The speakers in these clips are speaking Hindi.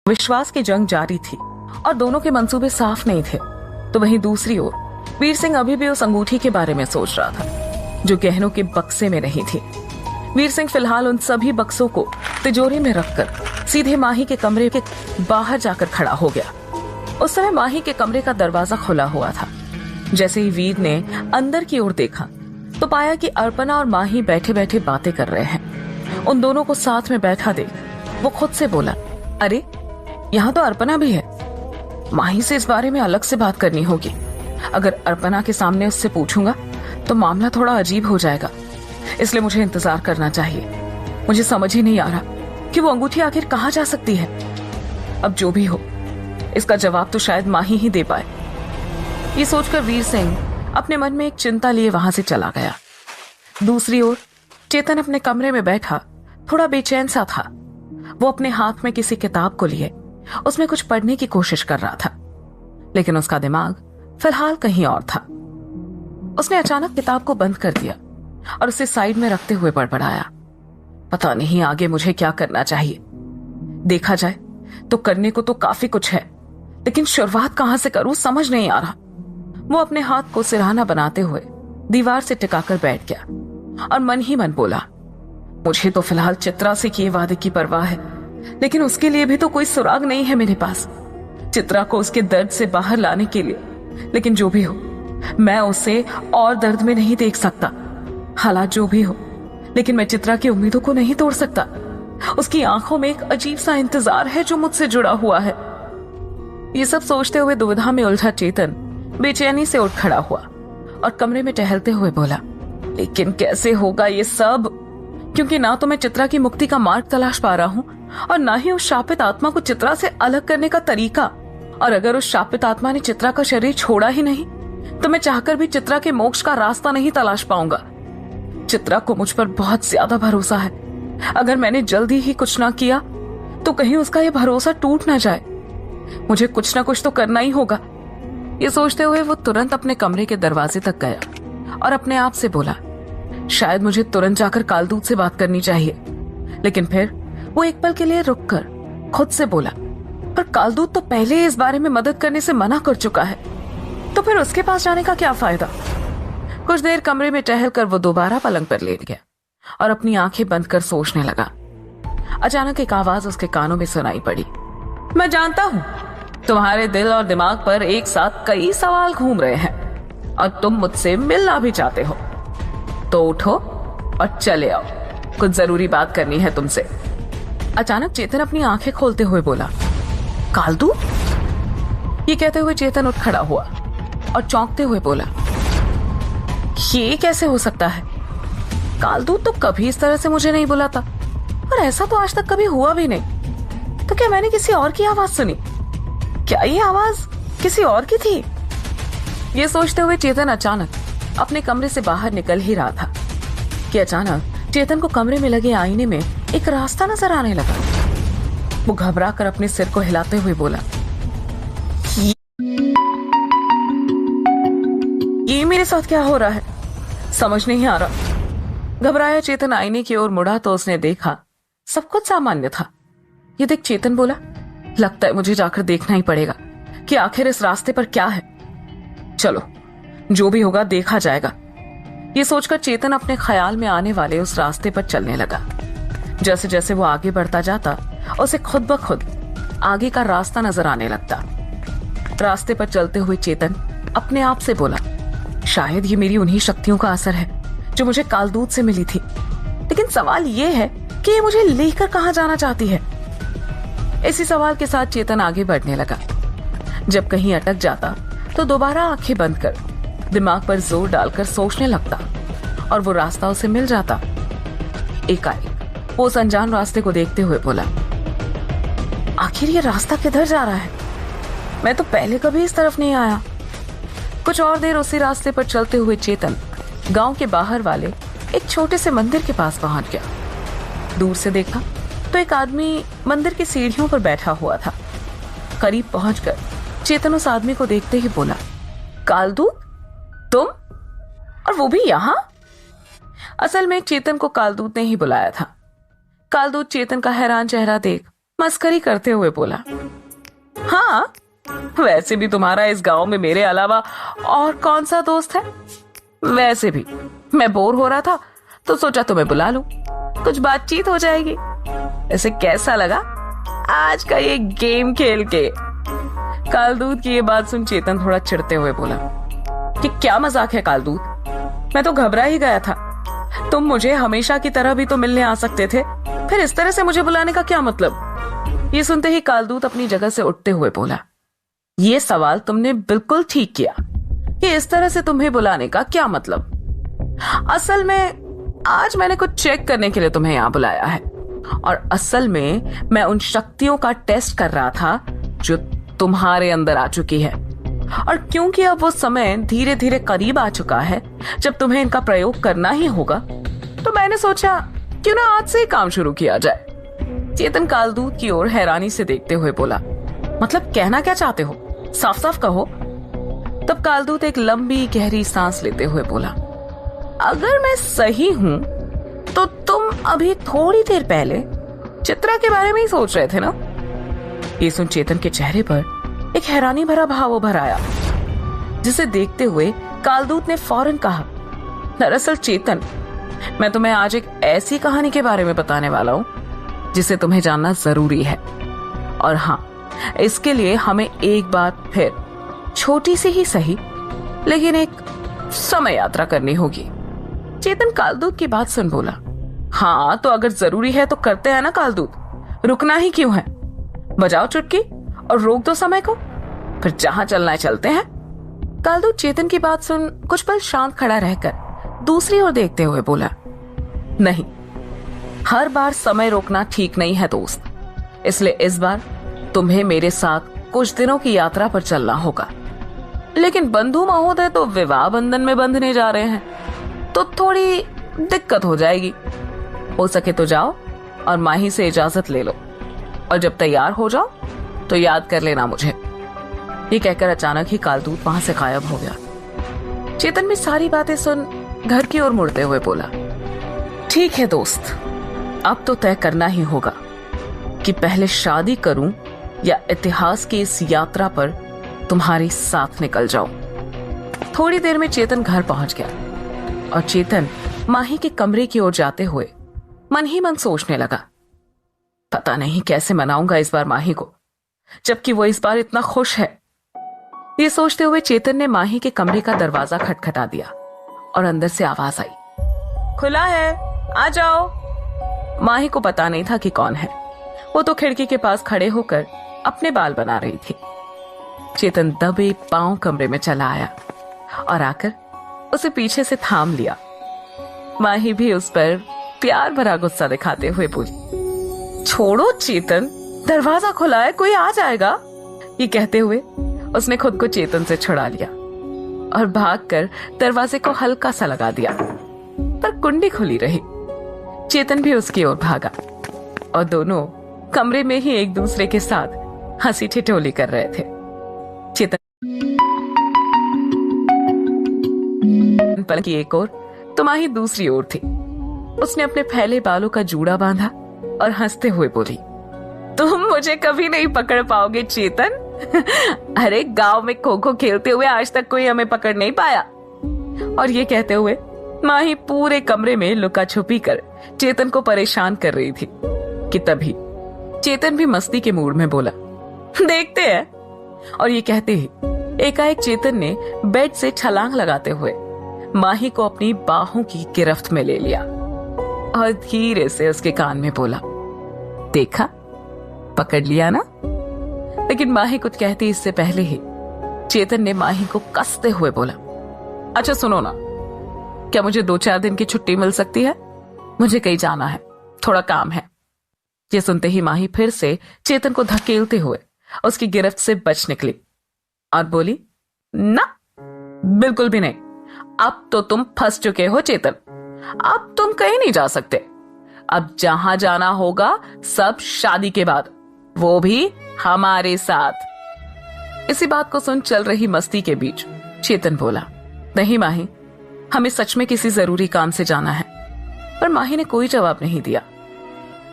विश्वास की जंग जारी थी और दोनों के मंसूबे साफ नहीं थे। तो वहीं दूसरी ओर वीर सिंह अभी भी उस अंगूठी के बारे में सोच रहा था जो गहनों के बक्से में नहीं थी। वीर सिंह फिलहाल उन सभी बक्सों को तिजोरी में रखकर सीधे माही के कमरे के बाहर जाकर खड़ा हो गया। उस समय माही के कमरे का दरवाजा खुला हुआ था। जैसे ही वीर ने अंदर की ओर देखा तो पाया कि अर्पणा और माही बैठे बैठे बातें कर रहे हैं। उन दोनों को साथ में बैठा देख वो खुद से बोला, अरे यहाँ तो अर्पणा भी है। माही से इस बारे में अलग से बात करनी होगी। अगर अर्पणा के सामने उससे पूछूंगा तो मामला थोड़ा अजीब हो जाएगा, इसलिए मुझे इंतजार करना चाहिए। मुझे समझ ही नहीं आ रहा कि वो अंगूठी आखिर कहाँ जा सकती है। अब जो भी हो, इसका जवाब तो शायद माही ही दे पाए। ये सोचकर वीर सिंह अपने मन में एक चिंता लिए वहां से चला गया। दूसरी ओर चेतन अपने कमरे में बैठा थोड़ा बेचैन सा था। वो अपने हाथ में किसी किताब को लिए उसमें कुछ पढ़ने की कोशिश कर रहा था, लेकिन उसका दिमाग फिलहाल कहीं और था। उसने अचानक किताब को बंद कर दिया और उसे साइड में रखते हुए बड़बड़ाया, पता नहीं आगे मुझे क्या करना चाहिए। देखा जाए तो करने को तो काफी कुछ है, लेकिन शुरुआत कहां से करूं समझ नहीं आ रहा। वो अपने हाथ को सिरहाना बनाते हुए दीवार से टिकाकर बैठ गया और मन ही मन बोला, मुझे तो फिलहाल चित्रा से किए वादे की परवाह है, लेकिन उसके लिए भी तो कोई सुराग नहीं है मेरे पास। चित्रा को उसके दर्द से बाहर लाने के लिए, लेकिन जो भी हो मैं उसे और दर्द में नहीं देख सकता। हालात जो भी हो, लेकिन मैं चित्रा की उम्मीदों को नहीं तोड़ सकता। उसकी आंखों में एक अजीब सा इंतजार है जो मुझसे जुड़ा हुआ है। ये सब सोचते हुए दुविधा में उलझा चेतन बेचैनी से उठ खड़ा हुआ और कमरे में टहलते हुए बोला, लेकिन कैसे होगा ये सब, क्योंकि ना तो मैं चित्रा की मुक्ति का मार्ग तलाश पा रहा हूँ और ना ही उस शापित आत्मा को चित्रा से अलग करने का तरीका। और अगर उस शापित आत्मा ने चित्रा का शरीर छोड़ा ही नहीं तो मैं चाहकर भी चित्रा के मोक्ष का रास्ता नहीं तलाश पाऊंगा। चित्रा को मुझ पर बहुत ज्यादा भरोसा है। अगर मैंने जल्दी ही कुछ ना किया तो कहीं उसका यह भरोसा टूट ना जाए। मुझे कुछ ना कुछ तो करना ही होगा। ये सोचते हुए वो तुरंत अपने कमरे के दरवाजे तक गया और अपने आप से बोला, शायद मुझे तुरंत जाकर कालदूत से बात करनी चाहिए। लेकिन फिर वो एक पल के लिए रुककर खुद से बोला, पर कालदूत तो पहले इस बारे में मदद करने से मना कर चुका है, तो फिर उसके पास जाने का क्या फायदा। कुछ देर कमरे में टहलकर वो दोबारा पलंग पर लेट गया और अपनी आंखें बंद कर सोचने लगा। अचानक एक आवाज उसके कानों में सुनाई पड़ी, मैं जानता हूं तुम्हारे दिल और दिमाग पर एक साथ कई सवाल घूम रहे हैं और तुम मुझसे मिलना भी चाहते हो, तो उठो और चले आओ, कुछ जरूरी बात करनी है तुमसे। अचानक चेतन अपनी आंखें खोलते हुए बोला, कालदूत? ये कहते हुए चेतन उठ खड़ा हुआ और चौंकते हुए बोला, ये कैसे हो सकता है? कालदूत तो कभी इस तरह से मुझे नहीं बुला था और ऐसा तो आज तक कभी हुआ भी नहीं। तो क्या मैंने किसी और की आवाज सुनी? क्या ये आवाज किसी और की थी? ये सोचते हुए चेतन अचानक अपने कमरे से बाहर निकल ही रहा था कि अचानक चेतन को कमरे में लगे आईने में एक रास्ता नजर आने लगा। वो घबरा कर अपने सिर को हिलाते हुए बोला, ये मेरे साथ क्या हो रहा है? समझ नहीं आ रहा। घबराया चेतन आईने की ओर मुड़ा तो उसने देखा सब कुछ सामान्य था। ये देख चेतन बोला, लगता है मुझे जाकर देखना ही पड़ेगा कि आखिर इस रास्ते पर क्या है। चलो जो भी होगा देखा जाएगा। ये सोचकर चेतन अपने ख्याल में आने वाले उस रास्ते पर चलने लगा। जैसे जैसे वो आगे बढ़ता जाता उसे खुद ब खुद आगे का रास्ता नजर आने लगता। रास्ते पर चलते हुए चेतन अपने आप से बोला, शायद ये मेरी उन्हीं शक्तियों का असर है जो मुझे कालदूत से मिली थी, लेकिन सवाल ये है कि ये मुझे लेकर कहां जाना चाहती है। इसी सवाल के साथ चेतन आगे बढ़ने लगा। जब कहीं अटक जाता तो दोबारा आंखें बंद कर दिमाग पर जोर डालकर सोचने लगता और वो रास्ता उसे मिल जाता। एकाएक वो उस अनजान रास्ते को देखते हुए बोला, आखिर ये रास्ता किधर जा रहा है? मैं तो पहले कभी इस तरफ नहीं आया। कुछ और देर उसी रास्ते पर चलते हुए चेतन गांव के बाहर वाले एक छोटे से मंदिर के पास पहुंच गया। दूर से देखा तो एक आदमी मंदिर की सीढ़ियों पर बैठा हुआ था। करीब पहुंचकर चेतन उस आदमी को देखते ही बोला, कालदूत तुम? और वो भी यहां? असल में चेतन को कालदूत ने ही बुलाया था। कालदूत चेतन का हैरान चेहरा देख मस्करी करते हुए बोला, हाँ, वैसे भी तुम्हारा इस गांव में मेरे अलावा और कौन सा दोस्त है। वैसे भी मैं बोर हो रहा था तो सोचा तुम्हें बुला लूं, कुछ बातचीत हो जाएगी। ऐसे कैसा लगा आज का ये गेम खेल के? कालदूत की ये बात सुन चेतन थोड़ा चिढ़ते हुए बोला कि क्या मजाक है कालदूत, मैं तो घबरा ही गया था। तुम मुझे हमेशा की तरह भी तो मिलने आ सकते थे, फिर इस तरह से मुझे बुलाने का क्या मतलब? ये सुनते ही कालदूत अपनी जगह से उठते हुए बोला, ये सवाल तुमने बिल्कुल ठीक किया कि इस तरह से तुम्हें बुलाने का क्या मतलब। असल में आज मैंने कुछ चेक करने के लिए तुम्हें यहां बुलाया है, और असल में मैं उन शक्तियों का टेस्ट कर रहा था जो तुम्हारे अंदर आ चुकी है, और क्योंकि अब वो समय धीरे धीरे करीब आ चुका है जब तुम्हें इनका प्रयोग करना ही होगा, तो मैंने सोचा क्यों ना आज से ही काम शुरू किया जाए। चेतन कालदूत की ओर हैरानी से देखते हुए बोला, मतलब कहना क्या चाहते हो, साफ साफ कहो। तब कालदूत एक लंबी गहरी सांस लेते हुए बोला, अगर मैं सही हूं तो तुम अभी थोड़ी देर पहले चित्रा के बारे में ही सोच रहे थे ना? ये सुन चेतन के चेहरे पर एक हैरानी भरा भाव उभर आया, जिसे देखते हुए कालदूत ने फौरन कहा, दरअसल चेतन, मैं तुम्हें आज एक ऐसी कहानी के बारे में बताने वाला हूं जिसे तुम्हें जानना जरूरी है। और हाँ, इसके लिए हमें एक बार फिर छोटी सी ही सही लेकिन एक समय यात्रा करनी होगी। चेतन कालदूत की बात सुन बोला, हाँ तो अगर जरूरी है तो करते हैं ना कालदूत, रुकना ही क्यों है? बजाओ चुटकी और रोक दो समय को, फिर जहां चलना है चलते हैं। कालदूत चेतन की बात सुन कुछ पल शांत खड़ा रहकर दूसरी ओर देखते हुए बोला, नहीं, हर बार समय रोकना ठीक नहीं है दोस्त, इसलिए इस बार तुम्हें मेरे साथ कुछ दिनों की यात्रा पर चलना होगा। लेकिन बंधु महोदय तो विवाह बंधन में बंधने जा रहे हैं, तो थोड़ी दिक्कत हो जाएगी। हो सके तो जाओ और माही से इजाजत ले लो, और जब तैयार हो जाओ तो याद कर लेना मुझे। ये कहकर अचानक ही कालदूत वहां से गायब हो गया। चेतन भी सारी बातें सुन घर की ओर मुड़ते हुए बोला, ठीक है दोस्त, अब तो तय करना ही होगा कि पहले शादी करूं या इतिहास की इस यात्रा पर तुम्हारे साथ निकल जाऊं। थोड़ी देर में चेतन घर पहुंच गया, और चेतन माही के कमरे की ओर जाते हुए मन ही मन सोचने लगा, पता नहीं कैसे मनाऊंगा इस बार माही को, जबकि वो इस बार इतना खुश है। ये सोचते हुए चेतन ने माही के कमरे का दरवाजा खटखटा दिया, और अंदर से आवाज आई, खुला है, आ जाओ। माही को पता नहीं था कि कौन है, वो तो खिड़की के पास खड़े होकर अपने बाल बना रही थी। चेतन दबे पांव कमरे में चला आया और आकर उसे पीछे से थाम लिया। माही भी उस पर प्यार भरा गुस्सा दिखाते हुए बोली, छोड़ो चेतन, दरवाजा खुला है, कोई आ जाएगा। ये कहते हुए उसने खुद को चेतन से छुड़ा लिया और भागकर दरवाजे को हल्का सा लगा दिया, पर कुंडी खुली रही। चेतन भी उसकी ओर भागा, और दोनों कमरे में ही एक दूसरे के साथ हंसी ठिठोली कर रहे थे। चेतन पल की एक ओर तो माही दूसरी ओर थी। उसने अपने फैले बालों का जूड़ा बांधा और हंसते हुए बोली, तुम मुझे कभी नहीं पकड़ पाओगे चेतन। अरे गांव में खो खो खेलते हुए आज तक कोई हमें पकड़ नहीं पाया। और ये कहते हुए माही पूरे कमरे में लुका छुपी कर चेतन को परेशान कर रही थी कि तभी चेतन भी मस्ती के मूड में बोला, देखते हैं। और ये कहते ही एकाएक चेतन ने बेड से छलांग लगाते हुए माही को अपनी बाहों की गिरफ्त में ले लिया और धीरे से उसके कान में बोला, देखा, पकड़ लिया ना। लेकिन माही कुछ कहती इससे पहले ही चेतन ने माही को कसते हुए बोला, अच्छा सुनो ना, क्या मुझे 2-4 दिन की छुट्टी मिल सकती है? मुझे कहीं जाना है, थोड़ा काम है। ये सुनते ही माही फिर से चेतन को धकेलते हुए उसकी गिरफ्त से बच निकली और बोली, ना, बिल्कुल भी नहीं, अब तो तुम फंस चुके हो चेतन, अब तुम कहीं नहीं जा सकते। अब जहां जाना होगा सब शादी के बाद, वो भी हमारे साथ। इसी बात को सुन चल रही मस्ती के बीच चेतन बोला, नहीं माही, हमें सच में किसी जरूरी काम से जाना है। पर माही ने कोई जवाब नहीं दिया।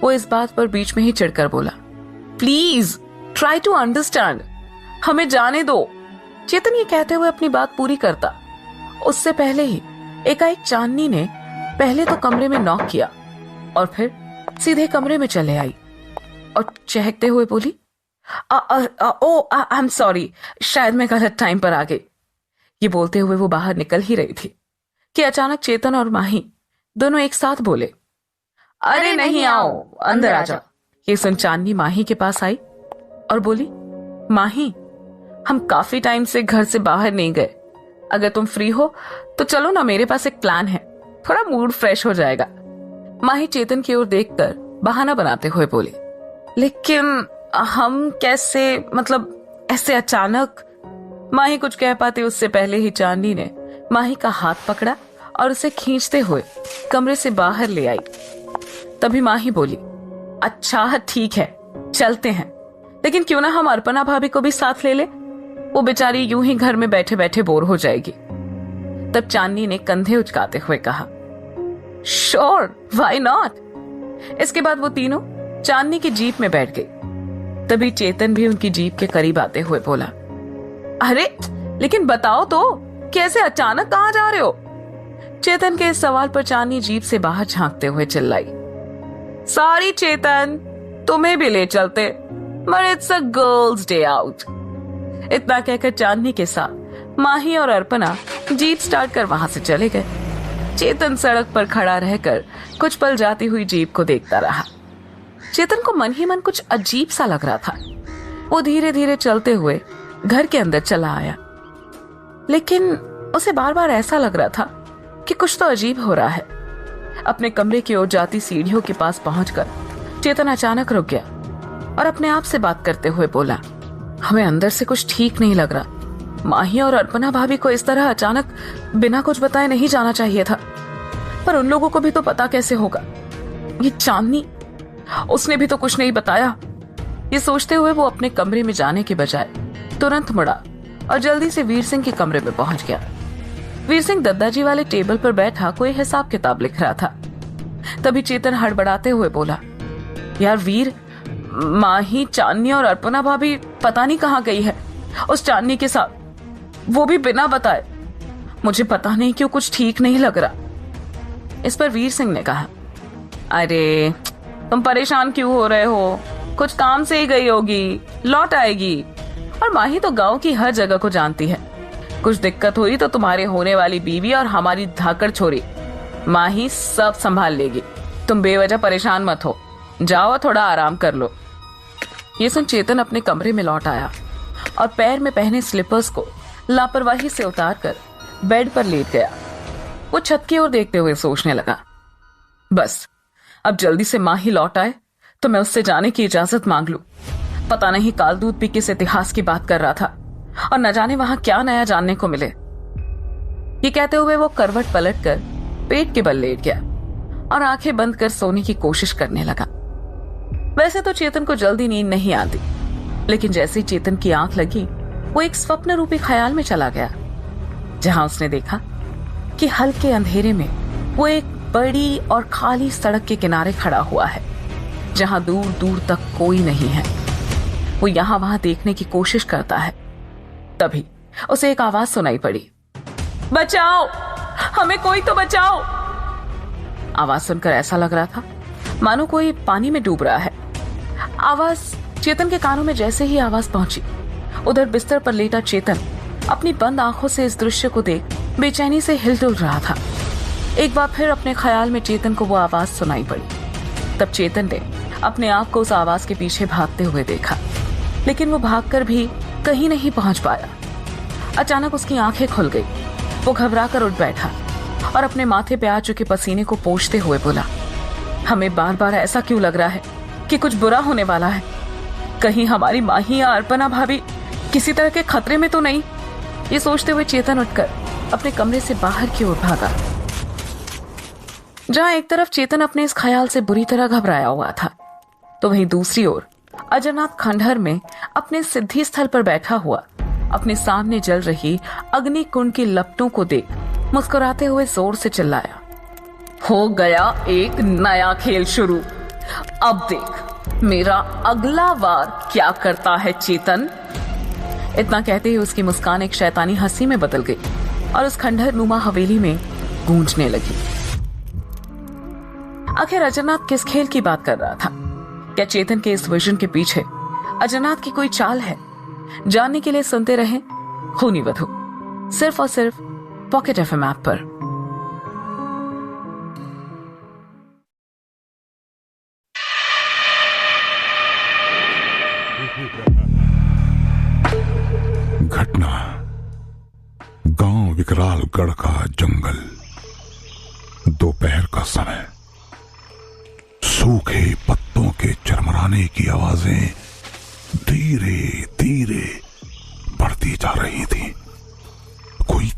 वो इस बात पर बीच में ही चिढ़कर बोला, प्लीज ट्राई टू अंडरस्टैंड, हमें जाने दो। चेतन ये कहते हुए अपनी बात पूरी करता, उससे पहले ही एकाएक चांदनी ने पहले तो कमरे में नॉक किया और फिर सीधे कमरे में चले आई और चहकते हुए बोली, आई एम सॉरी, शायद मैं गलत टाइम पर आ गई। ये बोलते हुए वो बाहर निकल ही रही थी कि अचानक चेतन और माही दोनों एक साथ बोले, अरे नहीं, आओ अंदर आ जाओ। ये सुन चांदनी माही के पास आई और बोली, माही, हम काफी टाइम से घर से बाहर नहीं गए, अगर तुम फ्री हो तो चलो ना, मेरे पास एक प्लान है, थोड़ा मूड फ्रेश हो जाएगा। माही चेतन की ओर देखकर बहाना बनाते हुए बोली, लेकिन हम कैसे, मतलब ऐसे अचानक। माही कुछ कह पाती उससे पहले ही चांदनी ने माही का हाथ पकड़ा और उसे खींचते हुए कमरे से बाहर ले आई। तभी माही बोली, अच्छा ठीक है, चलते हैं, लेकिन क्यों ना हम अर्पणा भाभी को भी साथ ले ले, वो बेचारी यूं ही घर में बैठे बैठे बोर हो जाएगी। तब चांदनी ने कंधे उचकाते हुए कहा, श्योर, व्हाई नॉट। इसके बाद वो तीनों चांदनी की जीप में बैठ गई। तभी चेतन भी उनकी जीप के करीब आते हुए बोला, अरे लेकिन बताओ तो, कैसे अचानक कहां जा रहे हो? चेतन के इस सवाल पर चांदनी जीप से बाहर झांकते हुए चिल्लाई, सॉरी चेतन, तुम्हें भी ले चलते, but it's a girls day out. इतना कहकर चांदनी के साथ माही और अर्पणा जीप स्टार्ट कर वहां से चले गए। चेतन सड़क पर खड़ा रहकर कुछ पल जाती हुई जीप को देखता रहा। चेतन को मन ही मन कुछ अजीब सा लग रहा था। वो धीरे धीरे चलते हुए घर के अंदर चला आया, लेकिन उसे बार बार ऐसा लग रहा था कि कुछ तो अजीब हो रहा है। अपने कमरे की ओर जाती सीढ़ियों के पास पहुंचकर चेतन अचानक रुक गया और अपने आप से बात करते हुए बोला, हमें अंदर से कुछ ठीक नहीं लग रहा। माही और अर्पणा भाभी को इस तरह अचानक बिना कुछ बताए नहीं जाना चाहिए था, पर उन लोगों को भी तो पता कैसे होगा। ये चांदनी, उसने भी तो कुछ नहीं बताया। ये सोचते हुए वो अपने कमरे में जाने के बजाय तुरंत मुड़ा और जल्दी से वीर सिंह के कमरे में पहुंच गया। वीर सिंह दादाजी वाले टेबल पर बैठा कोई हिसाब किताब लिख रहा था। तभी चेतन हड़बड़ाते हुए बोला, यार वीर, माही, चांदनी और अर्पणा भाभी पता नहीं कहाँ गई है उस चांदनी के साथ, वो भी बिना बताए। मुझे पता नहीं क्यों कुछ ठीक नहीं लग रहा। इस पर वीर सिंह ने कहा, अरे तुम परेशान क्यों हो रहे हो, कुछ काम से ही गई होगी, लौट आएगी। और माही तो गांव की हर जगह को जानती है, कुछ दिक्कत हुई तो तुम्हारे होने वाली बीवी और हमारी धाकड़ छोरी माही सब संभाल लेगी, तुम बेवजह परेशान मत हो, जाओ थोड़ा आराम कर लो। ये सुन चेतन अपने कमरे में लौट आया और पैर में पहने स्लीपर्स को लापरवाही से उतारकर बेड पर लेट गया। वो छत की ओर देखते हुए सोचने लगा, बस अब जल्दी से माही लौट आए तो मैं उससे जाने की इजाजत मांग लूं। पता नहीं काल दूध पी किस इतिहास की बात कर रहा था और न जाने वहां क्या नया जानने को मिले। ये कहते हुए वो करवट पलटकर पेट के बल लेट गया और आंखें बंद कर सोने की कोशिश करने लगा। वैसे तो चेतन को जल्दी नींद नहीं आती, लेकिन जैसे ही चेतन की आंख लगी वो एक स्वप्न रूपी ख्याल में चला गया, जहां उसने देखा कि हल्के अंधेरे में वो एक बड़ी और खाली सड़क के किनारे खड़ा हुआ है, जहां दूर दूर तक कोई नहीं है। वो यहां वहां देखने की कोशिश करता है। तभी उसे एक आवाज सुनाई पड़ी, बचाओ, हमें कोई तो बचाओ। आवाज सुनकर ऐसा लग रहा था मानो कोई पानी में डूब रहा है। आवाज चेतन के कानों में जैसे ही आवाज पहुंची, उधर बिस्तर पर लेटा चेतन अपनी बंद आंखों से इस दृश्य को देख बेचैनी से हिलडुल रहा था। एक बार फिर अपने ख्याल में चेतन को वो आवाज सुनाई पड़ी। तब चेतन ने अपने आप को उस आवाज के पीछे भागते हुए देखा, लेकिन वो भागकर भी कहीं नहीं पहुंच पाया। अचानक उसकी आंखें खुल गई। वो घबराकर उठ बैठा और अपने माथे पे आ चुके पसीने को पोंछते हुए बोला, हमें बार बार ऐसा क्यों लग रहा है कि कुछ बुरा होने वाला है? कहीं हमारी माही या अर्पणा भाभी किसी तरह के खतरे में तो नहीं? ये सोचते हुए चेतन उठकर अपने कमरे से बाहर की ओर भागा। जहां एक तरफ चेतन अपने इस ख्याल से बुरी तरह घबराया हुआ था, तो वहीं दूसरी ओर अजरनाथ खंडहर में अपने सिद्धि स्थल पर बैठा हुआ अपने सामने जल रही अग्नि कुंड की लपटों को देख मुस्कुराते हुए जोर से चिल्लाया, हो गया एक नया खेल शुरू। अब देख मेरा अगला वार क्या करता है चेतन? इतना कहते ही उसकी मुस्कान एक शैतानी हंसी में बदल गई और उस खंडहर नुमा हवेली में गूंजने लगी। आखिर अजरनाथ किस खेल की बात कर रहा था? क्या चेतन के इस विजन के पीछे अजरनाथ की कोई चाल है? जानने के लिए सुनते रहें खूनी वधू, सिर्फ और सिर्फ पॉकेट एफएम ऐप पर। घटना गांव विकरालगढ़ का जंगल। दोपहर का समय। सूखे पत्तों के चरमराने की आवाजें धीरे धीरे बढ़ती जा रही थी। कोई